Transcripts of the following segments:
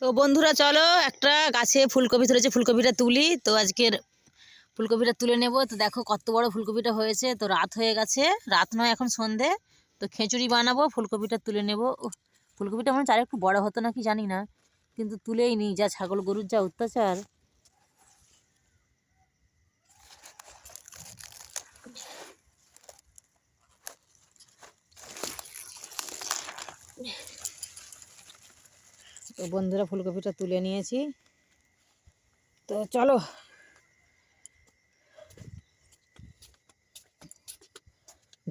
তো বন্ধুরা চলো একটা গাছে ফুলকপি ধরেছে, ফুলকপিটা তুলি। তো আজকের ফুলকপিটা তুলে নেব। তো দেখো কত বড় ফুলকপিটা হয়েছে। তো রাত হয়ে গেছে, রাত নয় এখন সন্ধে। তো খিচুড়ি বানাবো, ফুলকপিটা তুলে নেব। ফুলকপিটা মনে হচ্ছে আর একটু বড় হতো নাকি জানি না, কিন্তু তুলেই নিই, যা ছাগল গরুর যা অত্যাচার। তো বন্ধুরা ফুলকপিটা তুলে নিয়েছি। তো চলো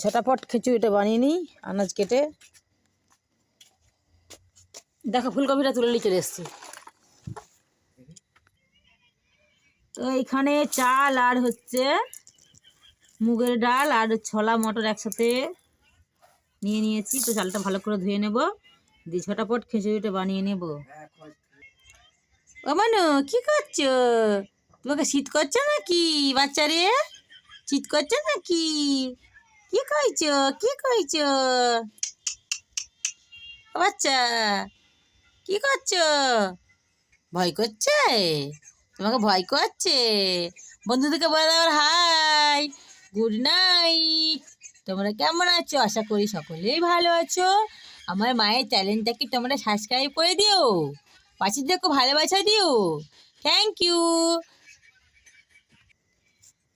ঝটাপট খিচুড়িটা বানিয়ে নিই। আনাজ কেটে দেখো ফুলকপিটা তুলে নিয়ে চলে এসেছি। তো এইখানে চাল আর হচ্ছে মুগের ডাল আর ছোলা মটর একসাথে নিয়ে নিয়েছি। তো চালটা ভালো করে ধুয়ে নেব, দিয়ে ঝটাপট খিচুড়িটা বানিয়ে নেব। ও মানু, কি করছো? তোমাকে শীত করছে নাকি বাচ্চারে? শীত করছে নাকি? কি কইছো, কি কইছো? ও বাচ্চা, কি করছো? ভয় করছে? তোমাকে ভয় করছে? বন্ধুদেরকে বলে দাও হাই, গুড নাইট। তোমরা কেমন আছো? আশা করি সকলেই ভালো আছো। আমার মায়ের চ্যানেলটাকে তোমরা সাবস্ক্রাইব করে দিও, পাশে দেখো ভালোবাসা দিও। Thank you.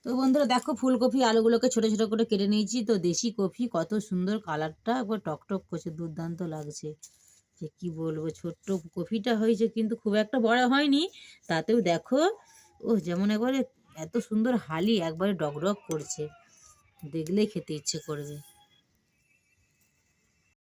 তো বন্ধুরা দেখো ফুলকপি আলুগুলোকে ছোট ছোট করে কেটে নিয়েছি। তো দেশি কপি, কত সুন্দর কালারটা, একবার টকটক করছে, দুর্দান্ত লাগছে। যে কি বলবো, ছোট্ট কপিটা হয়েছে কিন্তু খুব একটা বড় হয়নি। তাতেও দেখো ও যেমন একবারে এত সুন্দর হালি, একবারে ডগডগ করছে, দেখলেই খেতে ইচ্ছে করবে।